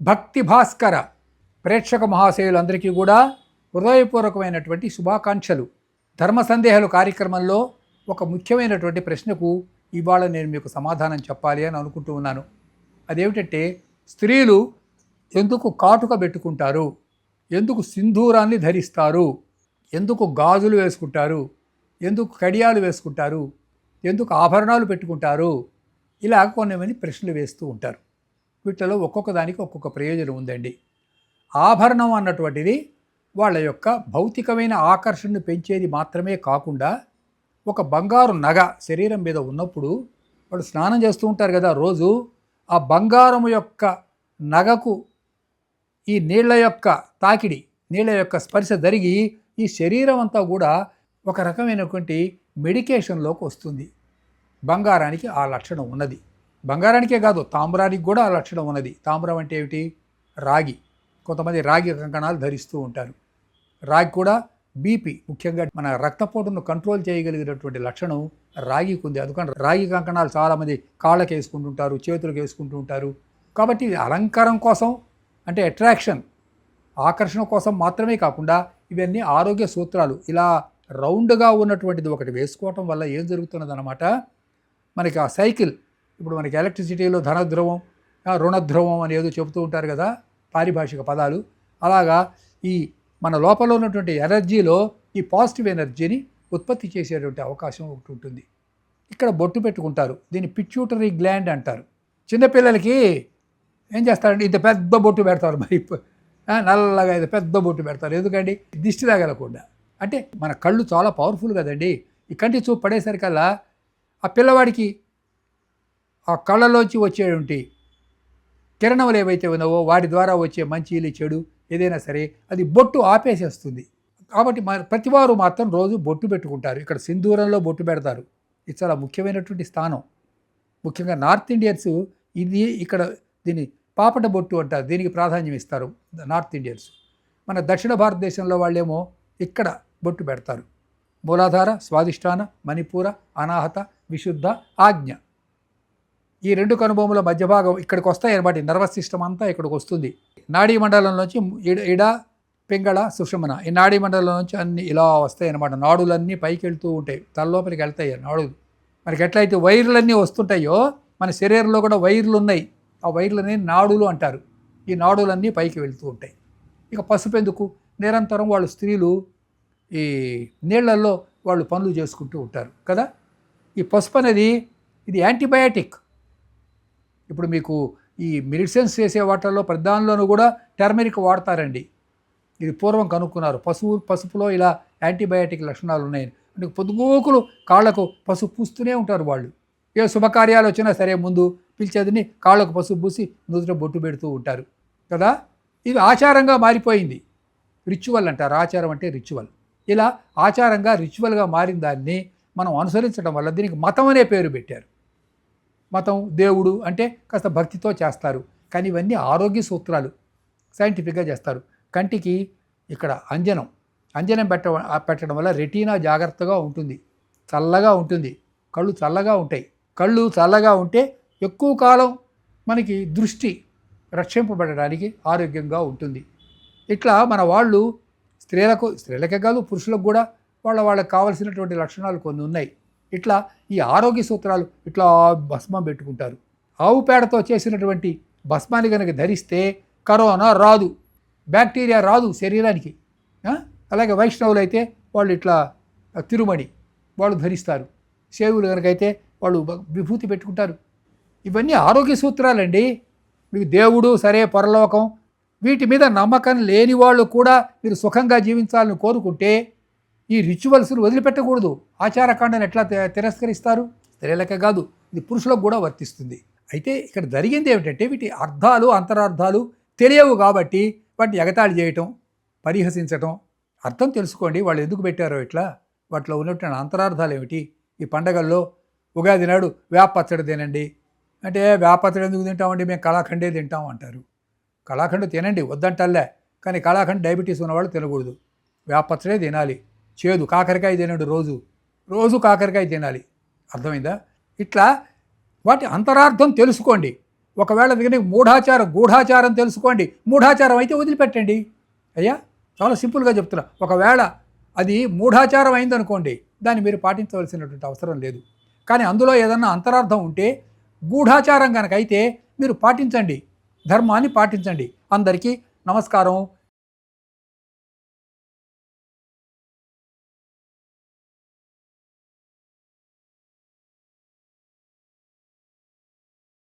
భక్తి భాస్కర ప్రేక్షక మహాశయులందరికీ కూడా హృదయపూర్వకమైనటువంటి శుభాకాంక్షలు. ధర్మ సందేహాలు కార్యక్రమంలో ఒక ముఖ్యమైనటువంటి ప్రశ్నకు ఇవాళ నేను మీకు సమాధానం చెప్పాలి అని అనుకుంటూ ఉన్నాను. అదేమిటంటే, స్త్రీలు ఎందుకు కాటుక పెట్టుకుంటారు, ఎందుకు సింధూరాన్ని ధరిస్తారు, ఎందుకు గాజులు వేసుకుంటారు, ఎందుకు కడియాలు వేసుకుంటారు, ఎందుకు ఆభరణాలు పెట్టుకుంటారు, ఇలా కొన్ని ప్రశ్నలు వేస్తూ ఉంటారు. వీటిలో ఒక్కొక్క దానికి ఒక్కొక్క ప్రయోజనం ఉందండి. ఆభరణం అన్నటువంటిది వాళ్ళ యొక్క భౌతికమైన ఆకర్షణను పెంచేది మాత్రమే కాకుండా, ఒక బంగారు నగ శరీరం మీద ఉన్నప్పుడు వాళ్ళు స్నానం చేస్తూ ఉంటారు కదా రోజు, ఆ బంగారం యొక్క నగకు ఈ నీళ్ల యొక్క తాకిడి, నీళ్ల యొక్క స్పర్శ జరిగి ఈ శరీరం అంతా కూడా ఒక రకమైనటువంటి మెడికేషన్లోకి వస్తుంది. బంగారానికి ఆ లక్షణం ఉన్నది. బంగారానికే కాదు, తామ్రానికి కూడా ఆ లక్షణం ఉన్నది. తామ్రం అంటే ఏమిటి? రాగి. కొంతమంది రాగి కంకణాలు ధరిస్తూ ఉంటారు. రాగి కూడా బీపీ, ముఖ్యంగా మన రక్తపోటును కంట్రోల్ చేయగలిగినటువంటి లక్షణం రాగికి ఉంది. అందుకని రాగి కంకణాలు చాలామంది కాళ్ళకి వేసుకుంటుంటారు, చేతులకు వేసుకుంటూ ఉంటారు. కాబట్టి ఇది అలంకారం కోసం, అంటే అట్రాక్షన్, ఆకర్షణ కోసం మాత్రమే కాకుండా ఇవన్నీ ఆరోగ్య సూత్రాలు. ఇలా రౌండ్గా ఉన్నటువంటిది ఒకటి వేసుకోవటం వల్ల ఏం జరుగుతున్నదన్నమాట, మనకి ఆ సైకిల్, ఇప్పుడు మనకి ఎలక్ట్రిసిటీలో ధనధ్రువం, రుణధ్రువం అని ఏదో చెబుతూ ఉంటారు కదా పారిభాషిక పదాలు. అలాగా ఈ మన లోపల ఉన్నటువంటి ఎనర్జీలో ఈ పాజిటివ్ ఎనర్జీని ఉత్పత్తి చేసేటువంటి అవకాశం ఒకటి ఉంటుంది. ఇక్కడ బొట్టు పెట్టుకుంటారు, దీన్ని పిట్యూటరీ గ్లాండ్ అంటారు. చిన్నపిల్లలకి ఏం చేస్తారంటే ఇంత పెద్ద బొట్టు పెడతారు, మరి నల్లగా ఇది పెద్ద బొట్టు పెడతారు. ఎందుకండి? దిష్టి తగలకుండా. అంటే మన కళ్ళు చాలా పవర్ఫుల్ కదండి. ఈ కంటి చూపు పడేసరికల్లా ఆ పిల్లవాడికి ఆ కళ్ళలోంచి వచ్చేటువంటి కిరణములు ఏవైతే ఉన్నావో వాటి ద్వారా వచ్చే మంచి చెడు ఏదైనా సరే అది బొట్టు ఆపేసేస్తుంది. కాబట్టి ప్రతివారు మాత్రం రోజు బొట్టు పెట్టుకుంటారు. ఇక్కడ సింధూరంలో బొట్టు పెడతారు. ఇది చాలా ముఖ్యమైనటువంటి స్థానం. ముఖ్యంగా నార్త్ ఇండియన్స్ ఇది ఇక్కడ దీన్ని పాపట బొట్టు అంటారు, దీనికి ప్రాధాన్యం ఇస్తారు నార్త్ ఇండియన్స్. మన దక్షిణ భారతదేశంలో వాళ్ళేమో ఇక్కడ బొట్టు పెడతారు. మూలాధార, స్వాదిష్టాన, మణిపూర, అనాహత, విశుద్ధ, ఆజ్ఞ, ఈ రెండు కనుబొమ్మల మధ్య భాగం ఇక్కడికి వస్తాయి అన్నమాట. నర్వస్ సిస్టమ్ అంతా ఇక్కడికి వస్తుంది. నాడీ మండలంలోంచి ఇడ, పింగళ, సుషుమ్న, ఈ నాడీ మండలం నుంచి అన్ని ఇలా వస్తాయి అన్నమాట. నాడులన్నీ పైకి వెళ్తూ ఉంటాయి, తలలోపలికి వెళ్తాయి నాడులు. మనకి ఎట్లయితే వైర్లన్నీ వస్తుంటాయో మన శరీరంలో కూడా వైర్లు ఉన్నాయి. ఆ వైర్లని నాడులు అంటారు. ఈ నాడులన్నీ పైకి వెళ్తూ ఉంటాయి. ఇక పసుపు ఎందుకు? నిరంతరం వాళ్ళు స్త్రీలు ఈ నీళ్లలో వాళ్ళు పనులు చేసుకుంటూ ఉంటారు కదా. ఈ పసుపు అనేది ఇది యాంటీబయాటిక్. ఇప్పుడు మీకు ఈ మెడిసిన్స్ చేసే వాటిల్లో ప్రధానంలోనూ కూడా టర్మరిక్ వాడతారండి. ఇది పూర్వం కనుక్కున్నారు. పసుపులో ఇలా యాంటీబయాటిక్ లక్షణాలు ఉన్నాయని. అంటే పొద్దుగోకులు కాళ్లకు పసుపు పూస్తూనే ఉంటారు వాళ్ళు. ఏ శుభకార్యాలు వచ్చినా సరే ముందు పిలిచేదని కాళ్ళకు పసుపు పూసి నుదుట బొట్టు పెడుతూ ఉంటారు కదా. ఇది ఆచారంగా మారిపోయింది. రిచువల్ అంటారు. ఆచారం అంటే రిచువల్. ఇలా ఆచారంగా రిచువల్గా మారిన దాన్ని మనం అనుసరించడం వల్ల దీనికి మతం అనే పేరు పెట్టారు. మతం, దేవుడు అంటే కాస్త భక్తితో చేస్తారు. కానీ ఇవన్నీ ఆరోగ్య సూత్రాలు, సైంటిఫిక్గా చేస్తారు. కంటికి ఇక్కడ అంజనం పెట్టడం వల్ల రెటీనా జాగ్రత్తగా ఉంటుంది, చల్లగా ఉంటుంది, కళ్ళు చల్లగా ఉంటాయి. కళ్ళు చల్లగా ఉంటే ఎక్కువ కాలం మనకి దృష్టి రక్షింపబడడానికి ఆరోగ్యంగా ఉంటుంది. ఇట్లా మన వాళ్ళు స్త్రీలకే కాదు పురుషులకు కూడా వాళ్ళకి కావలసినటువంటి లక్షణాలు కొన్ని ఉన్నాయి. ఇట్లా ఈ ఆరోగ్య సూత్రాలు ఇట్లా భస్మం పెట్టుకుంటారు. ఆవు పేడతో చేసినటువంటి భస్మాన్ని కనుక ధరిస్తే కరోనా రాదు, బ్యాక్టీరియా రాదు శరీరానికి. అలాగే వైష్ణవులు అయితే వాళ్ళు ఇట్లా తిరుమణి వాళ్ళు ధరిస్తారు. శైవులు కనుకైతే వాళ్ళు విభూతి పెట్టుకుంటారు. ఇవన్నీ ఆరోగ్య సూత్రాలండి. మీకు దేవుడు సరే, పరలోకం, వీటి మీద నమ్మకం లేని వాళ్ళు కూడా మీరు సుఖంగా జీవించాలని కోరుకుంటే ఈ రిచువల్స్ను వదిలిపెట్టకూడదు. ఆచారకాండను ఎట్లా తిరస్కరిస్తారు? స్త్రీలకే కాదు, ఇది పురుషులకు కూడా వర్తిస్తుంది. అయితే ఇక్కడ జరిగింది ఏమిటంటే, వీటి అర్థాలు, అంతరార్థాలు తెలియవు కాబట్టి వాటిని ఎగతాళి చేయటం, పరిహసించటం. అర్థం తెలుసుకోండి, వాళ్ళు ఎందుకు పెట్టారో ఇట్లా, వాటిలో ఉన్నటువంటి అంతరార్థాలు ఏమిటి. ఈ పండగల్లో ఉగాది నాడు వేప పచ్చడి తినండి అంటే, వేప పచ్చడి ఎందుకు తింటామండి, మేము కళాఖండే తింటాం అంటారు. కళాఖండ్ తినండి వద్దంటల్లే, కానీ కళాఖండ్ డయాబెటీస్ ఉన్నవాళ్ళు తినకూడదు. వేప పచ్చడే తినాలి. చేదు కాకరకాయ తినండి, రోజు కాకరకాయ తినాలి. అర్థమైందా? ఇట్లా వాటి అంతరార్థం తెలుసుకోండి. ఒకవేళ దగ్గర మూఢాచారం గూఢాచారం తెలుసుకోండి, మూఢాచారం అయితే వదిలిపెట్టండి. అయ్యా చాలా సింపుల్గా చెప్తున్నా. ఒకవేళ అది మూఢాచారం అయిందనుకోండి, దాన్ని మీరు పాటించవలసినటువంటి అవసరం లేదు. కానీ అందులో ఏదన్నా అంతరార్థం ఉంటే, గూఢాచారం కనుక అయితే మీరు పాటించండి, ధర్మాన్ని పాటించండి. అందరికీ నమస్కారం.